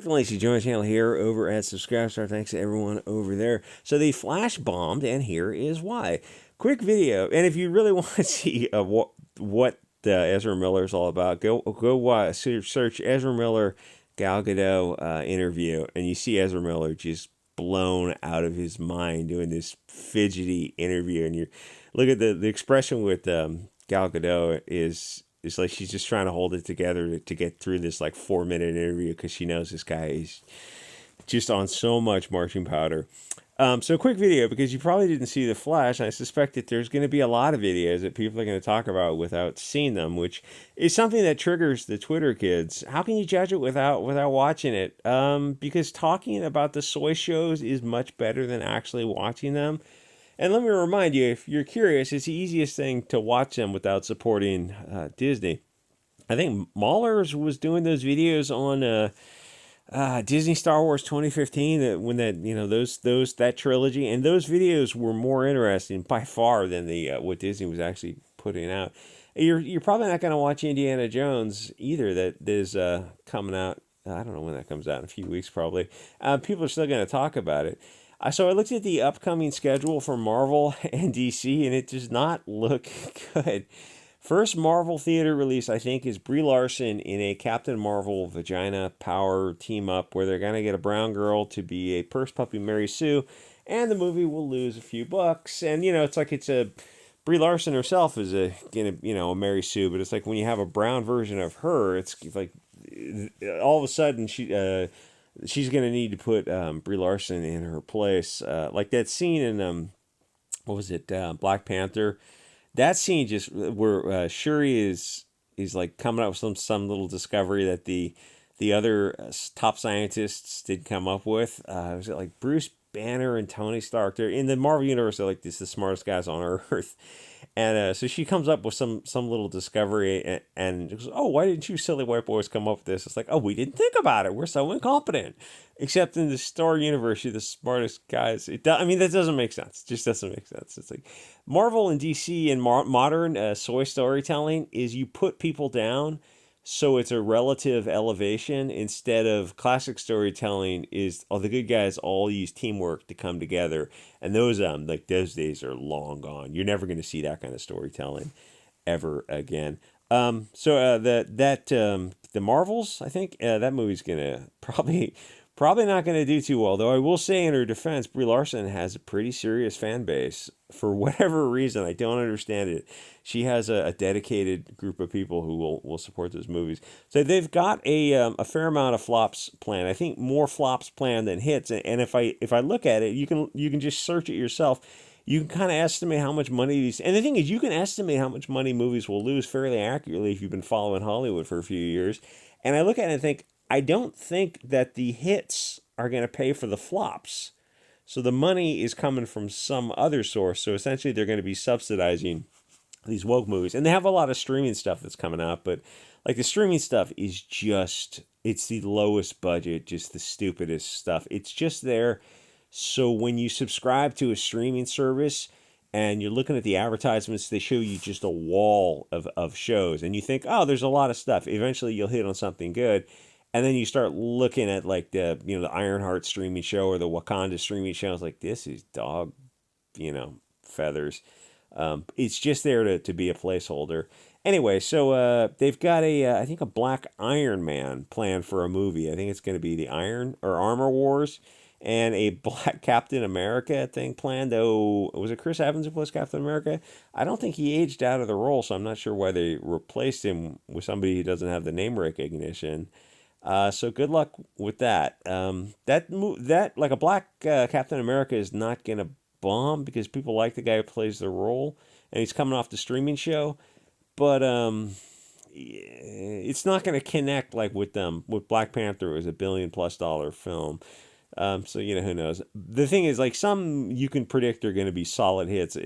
Ladies, you join the channel here over at Subscribestar. Thanks to everyone over there. So they flash bombed, and here is why. Quick video, and if you really want to see what Ezra Miller is all about, go search Ezra Miller Gal Gadot interview, and you see Ezra Miller just blown out of his mind doing this fidgety interview, and you look at the expression with Gal Gadot is. It's like she's just trying to hold it together to get through this like 4-minute interview because she knows this guy is just on so much marching powder. So quick video because you probably didn't see the flash. I suspect that there's going to be a lot of videos that people are going to talk about without seeing them, which is something that triggers the Twitter kids. How can you judge it without watching it? Because talking about the soy shows is much better than actually watching them. And let me remind you, if you're curious, it's the easiest thing to watch them without supporting Disney. I think Mahler's was doing those videos on Disney Star Wars 2015 when that trilogy, and those videos were more interesting by far than the what Disney was actually putting out. You're probably not going to watch Indiana Jones either. That is coming out. I don't know when that comes out, in a few weeks probably. People are still going to talk about it. So I looked at the upcoming schedule for Marvel and DC, and it does not look good. First Marvel theater release, I think, is Brie Larson in a Captain Marvel vagina power team up where they're going to get a brown girl to be a purse puppy Mary Sue, and the movie will lose a few bucks. And, it's a Brie Larson herself is a Mary Sue, but it's like when you have a brown version of her, it's like all of a sudden she's going to need to put Brie Larson in her place. Like that scene in, Black Panther. That scene just where Shuri is like coming up with some little discovery that the other top scientists did come up with. Was it like Bruce Banner and Tony Stark? They're in the Marvel universe. They're like the smartest guys on Earth. And so she comes up with some little discovery and goes, "Oh, why didn't you silly white boys come up with this?" It's like, "Oh, we didn't think about it. We're so incompetent." Except in the Star universe, you're the smartest guys. That doesn't make sense. It just doesn't make sense. It's like Marvel and DC and modern soy storytelling is you put people down so it's a relative elevation instead of classic storytelling is the good guys all use teamwork to come together, and those days are long gone. You're never going to see that kind of storytelling ever again. The Marvels, I think that movie's gonna probably not going to do too well. Though I will say, in her defense, Brie Larson has a pretty serious fan base for whatever reason. I don't understand it. She has a dedicated group of people who will support those movies. So they've got a fair amount of flops planned. I think more flops planned than hits. And if I look at it, you can just search it yourself. You can kind of estimate how much money these. And the thing is, you can estimate how much money movies will lose fairly accurately if you've been following Hollywood for a few years. And I look at it and think, I don't think that the hits are going to pay for the flops. So the money is coming from some other source. So essentially, they're going to be subsidizing these woke movies. And they have a lot of streaming stuff that's coming out. But like the streaming stuff is it's the lowest budget, just the stupidest stuff. It's just there. So when you subscribe to a streaming service and you're looking at the advertisements, they show you just a wall of shows. And you think, oh, there's a lot of stuff. Eventually, you'll hit on something good. And then you start looking at like the Ironheart streaming show or the Wakanda streaming show. It's like, this is dog, feathers. It's just there to be a placeholder. Anyway, so they've got I think a Black Iron Man planned for a movie. I think it's going to be the Armor Wars, and a Black Captain America thing planned. Though, was it Chris Evans who plays Captain America? I don't think he aged out of the role, so I'm not sure why they replaced him with somebody who doesn't have the name recognition. So good luck with that. That like a Black Captain America is not gonna bomb because people like the guy who plays the role, and he's coming off the streaming show. But it's not gonna connect like with them. With Black Panther, it was $1 billion+ film. So who knows? The thing is, like some you can predict are going to be solid hits.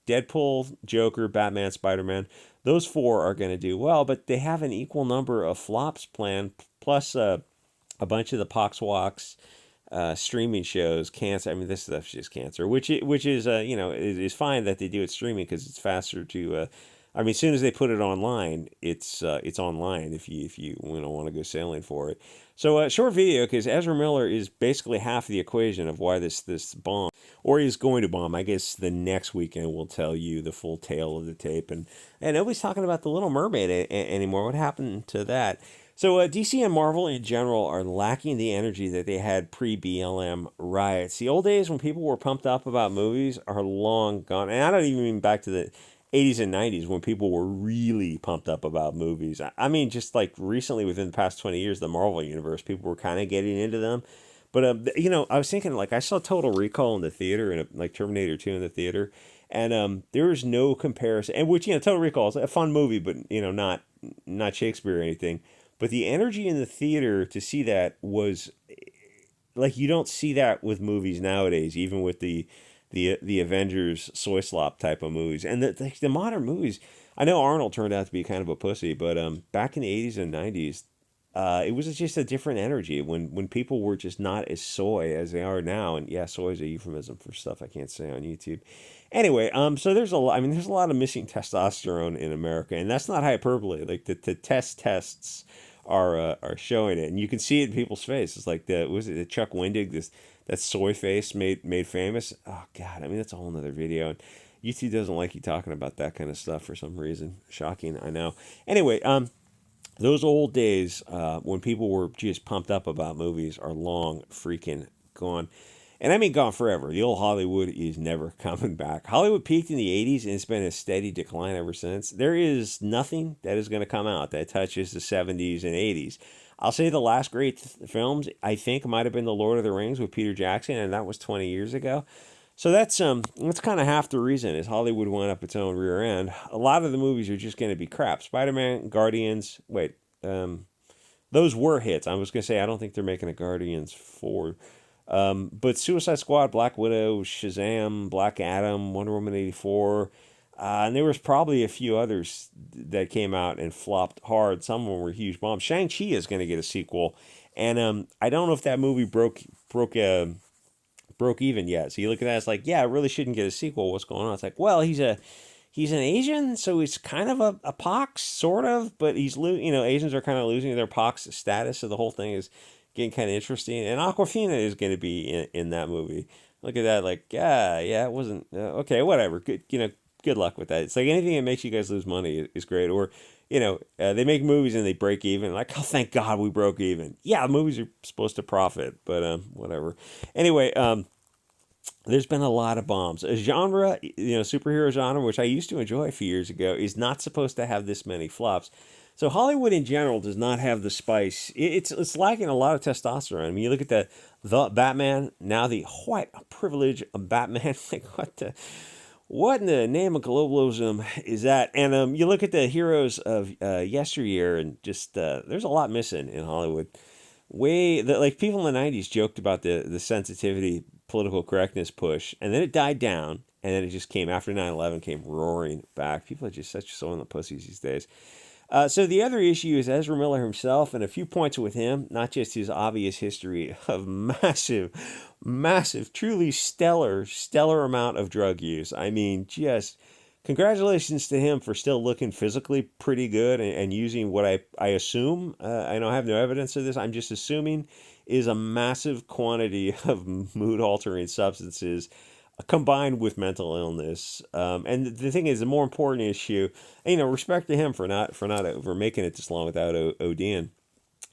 Deadpool, Joker, Batman, Spider-Man. Those 4 are going to do well, but they have an equal number of flops planned, plus a bunch of the Poxwalks streaming shows. Cancer. I mean, this stuff's just cancer, which is it is fine that they do it streaming because it's faster to I mean, as soon as they put it online, it's online if you want to go sailing for it. So short video because Ezra Miller is basically half the equation of why this bomb or he's going to bomb. I guess the next weekend will tell you the full tale of the tape, and nobody's talking about the Little Mermaid anymore. What happened to that? So DC and Marvel in general are lacking the energy that they had pre-BLM riots. The old days when people were pumped up about movies are long gone, and I don't even mean back to the 80s and 90s when people were really pumped up about movies. I mean, just like recently within the past 20 years, the Marvel universe, people were kind of getting into them. But, I was thinking, like, I saw Total Recall in the theater and, like, Terminator 2 in the theater. And there was no comparison. And which, Total Recall is a fun movie, but, not Shakespeare or anything. But the energy in the theater to see that was like you don't see that with movies nowadays, even with the Avengers soy slop type of movies, and the modern movies. I know Arnold turned out to be kind of a pussy, but back in the 80s and 90s, it was just a different energy when people were just not as soy as they are now. And yeah, soy is a euphemism for stuff I can't say on YouTube. Anyway, so there's a lot. I mean, there's a lot of missing testosterone in America, and that's not hyperbole. Like the tests are showing it, and you can see it in people's face. It's like the Chuck Wendig, that soy face made famous. Oh God, I mean that's a whole nother video. And YouTube doesn't like you talking about that kind of stuff for some reason. Shocking, I know. Anyway, those old days when people were just pumped up about movies are long freaking gone. And I mean gone forever. The old Hollywood is never coming back. Hollywood peaked in the 80s and it's been a steady decline ever since. There is nothing that is going to come out that touches the 70s and 80s. I'll say the last great films, I think, might have been The Lord of the Rings with Peter Jackson, and that was 20 years ago. So that's kind of half the reason is Hollywood went up its own rear end. A lot of the movies are just going to be crap. Spider-Man, Guardians, those were hits. I was going to say I don't think they're making a Guardians 4. But Suicide Squad, Black Widow, Shazam, Black Adam, Wonder Woman 84, and there was probably a few others that came out and flopped hard. Some of them were huge bombs. Shang-Chi is going to get a sequel, and I don't know if that movie broke even yet. So you look at that, it's like, yeah, it really shouldn't get a sequel. What's going on? It's like, well, he's an Asian, so he's kind of a pox, sort of, but Asians are kind of losing their pox status, so the whole thing is getting kind of interesting. And Aquafina is going to be in that movie. Look at that, like, yeah, it wasn't okay, whatever. Good luck with that. It's like anything that makes you guys lose money is great. Or, they make movies and they break even. Like, oh, thank God we broke even. Yeah, movies are supposed to profit, but whatever. Anyway, there's been a lot of bombs. A genre, superhero genre, which I used to enjoy a few years ago, is not supposed to have this many flops. So Hollywood in general does not have the spice. It's lacking a lot of testosterone. I mean, you look at the Batman, now the white privilege of Batman. Like, what in the name of globalism is that? And you look at the heroes of yesteryear, and just there's a lot missing in Hollywood. Like people in the 90s joked about the sensitivity, political correctness push, and then it died down, and then it just came after 9/11, came roaring back. People are just such so in the pussies these days. So the other issue is Ezra Miller himself, and a few points with him, not just his obvious history of massive, truly stellar amount of drug use. I mean, just congratulations to him for still looking physically pretty good and using what I assume, I don't have no evidence of this, I'm just assuming, is a massive quantity of mood-altering substances combined with mental illness. And the thing is, the more important issue, respect to him for not over making it this long without ODing.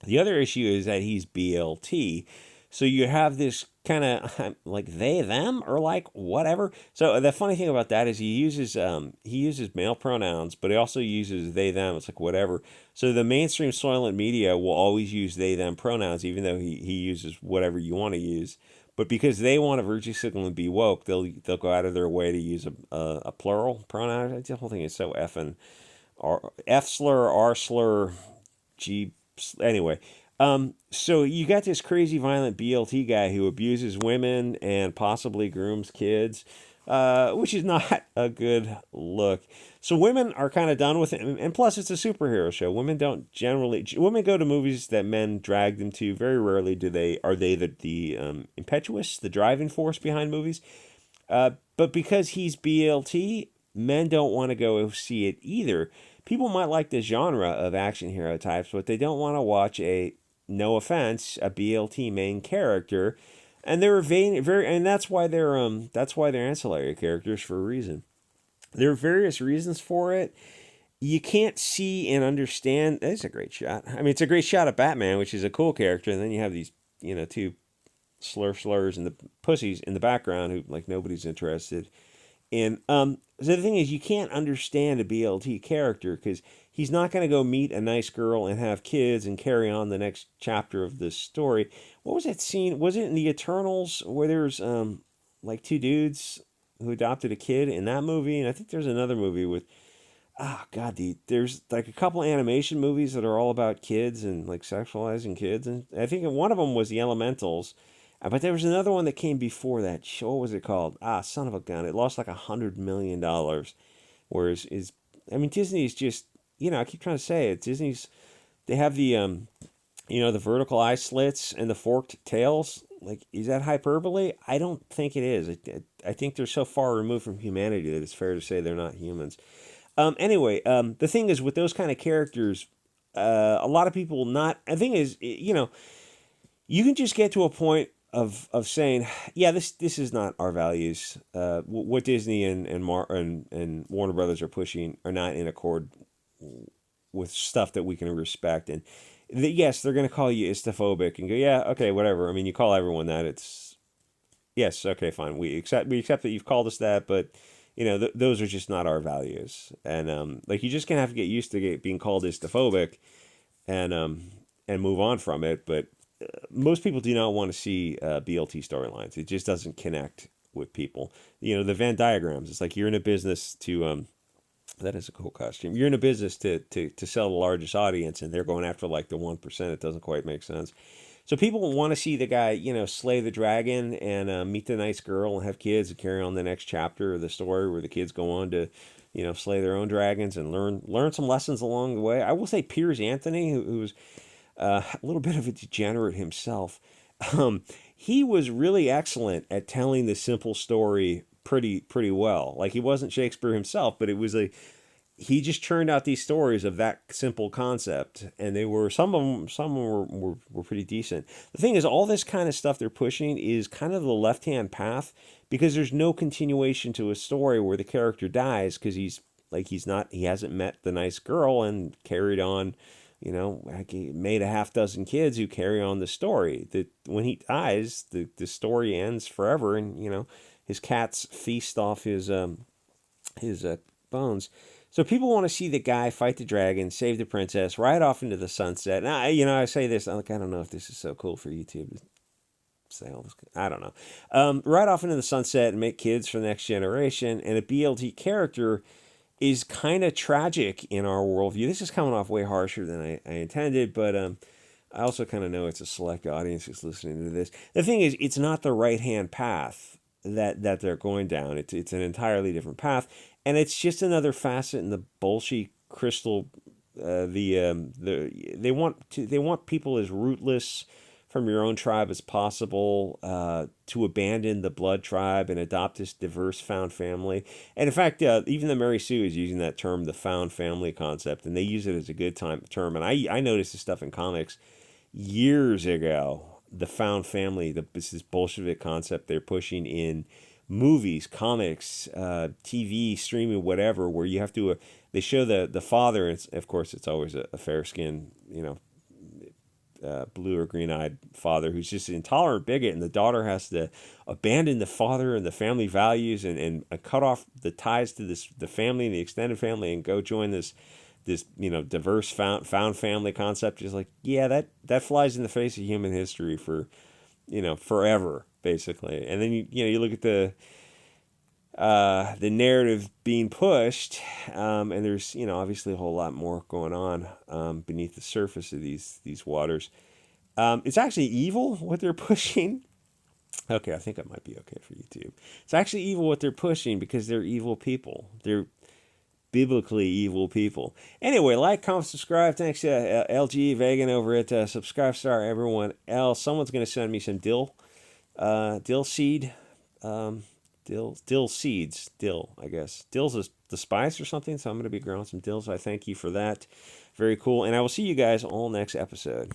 The other issue is that he's BLT. So you have this kind of like they, them, or like whatever. So the funny thing about that is he uses male pronouns, but he also uses they, them. It's like whatever. So the mainstream soylent media will always use they, them pronouns, even though he uses whatever you want to use. But because they want to virtue signal and be woke, they'll go out of their way to use a plural pronoun. The whole thing is so F slur, R slur, G. Anyway, so you got this crazy violent BLT guy who abuses women and possibly grooms kids, which is not a good look. So women are kind of done with it, and plus it's a superhero show. Women go to movies that men drag them to. Very rarely are they the impetuous, the driving force behind movies. But because he's BLT, men don't want to go see it either. People might like the genre of action hero types, but they don't want to watch a, no offense, a BLT main character, and they're very, and that's why they're ancillary characters for a reason. There are various reasons for it. You can't see and understand. That's a great shot. I mean, it's a great shot of Batman, which is a cool character, and then you have these, two slurs and the pussies in the background who like nobody's interested. And so the thing is, you can't understand a BLT character because he's not going to go meet a nice girl and have kids and carry on the next chapter of this story. What was that scene? Was it in the Eternals where there's like two dudes who adopted a kid in that movie? And I think there's another movie with, oh god, there's like a couple animation movies that are all about kids and like sexualizing kids, and I think one of them was the Elementals. But there was another one that came before that. What was it called? Ah, son of a gun! It lost like $100 million. Whereas I mean, Disney's just, I keep trying to say it. Disney's, they have the the vertical eye slits and the forked tails. Like, is that hyperbole? I don't think it is. I think they're so far removed from humanity that it's fair to say they're not humans. Anyway, the thing is with those kind of characters, a lot of people not. The thing is, you can just get to a point of saying, yeah, this is not our values. What Disney and Warner Brothers are pushing are not in accord with stuff that we can respect. And yes, they're going to call you istophobic and go, yeah, okay, whatever. I mean, you call everyone that. It's yes, okay, fine. We accept that you've called us that, but those are just not our values. And like, you're just gonna have to get used to being called istophobic, and move on from it. But most people do not want to see BLT storylines. It just doesn't connect with people. The Venn diagrams. It's like you're in a business to that is a cool costume. You're in a business to sell the largest audience, and they're going after like the 1%. It doesn't quite make sense. So people want to see the guy, slay the dragon and meet the nice girl and have kids and carry on the next chapter of the story where the kids go on to, slay their own dragons and learn some lessons along the way. I will say Piers Anthony, who's a little bit of a degenerate himself, he was really excellent at telling the simple story pretty well. Like, he wasn't Shakespeare himself, but it was he just churned out these stories of that simple concept, and they were some of them were pretty decent. The thing is, all this kind of stuff they're pushing is kind of the left-hand path, because there's no continuation to a story where the character dies because he hasn't met the nice girl and carried on, made a half dozen kids who carry on the story. That when he dies, the story ends forever, and his cats feast off his bones. So people want to see the guy fight the dragon, save the princess, ride off into the sunset. Now, I say this, I don't know if this is so cool for YouTube to say all this. I don't know. Ride off into the sunset and make kids for the next generation. And a BLT character is kind of tragic in our worldview. This is coming off way harsher than I intended, but I also kind of know it's a select audience who's listening to this. The thing is, it's not the right-hand path that they're going down. It's an entirely different path, and it's just another facet in the bullshit crystal. They want people as rootless from your own tribe as possible, to abandon the blood tribe and adopt this diverse found family. And in fact, even the Mary Sue is using that term, the found family concept, and they use it as a good term. And I noticed this stuff in comics years ago. The found family, this Bolshevik concept they're pushing in movies, comics, TV, streaming, whatever, where you have to, they show the father, and of course it's always a fair skinned, blue or green eyed father who's just an intolerant bigot, and the daughter has to abandon the father and the family values and cut off the ties to the family and the extended family and go join this diverse found family concept. Is like, yeah, that flies in the face of human history for forever, basically. And then you look at the narrative being pushed, and there's obviously a whole lot more going on beneath the surface of these waters. It's actually evil what they're pushing. Okay, I think it might be okay for YouTube. It's actually evil what they're pushing because they're evil people. They're biblically evil people. Anyway, like, comment, subscribe. Thanks to LG Vegan over at Subscribe Star. Everyone else, someone's going to send me some dill seed dill seeds, dill, I guess. Dill's the spice or something, so I'm going to be growing some dill, so I thank you for that. Very cool, and I will see you guys all next episode.